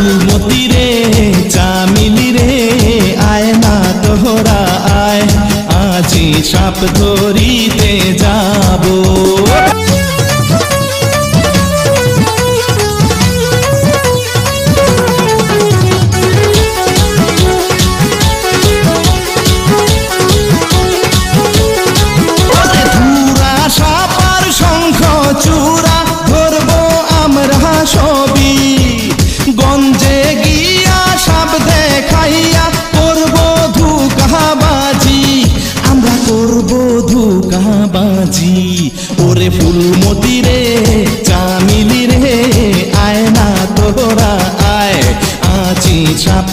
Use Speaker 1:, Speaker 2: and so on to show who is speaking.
Speaker 1: ফুলমতি রে চামিলি রে আয় না তোরা আয়, আজি সাপ ধরিতে যাব। চূড়া ধরবো আমরা সবই, গঞ্জে গিয়া সাপ দেখাইয়া করবো ধোঁকাবাজি, আমরা করবো ধোঁকাবাজি। ওরে ফুলমতি রে চামিলি রে আয় না তোরা আয়, আজি সাপ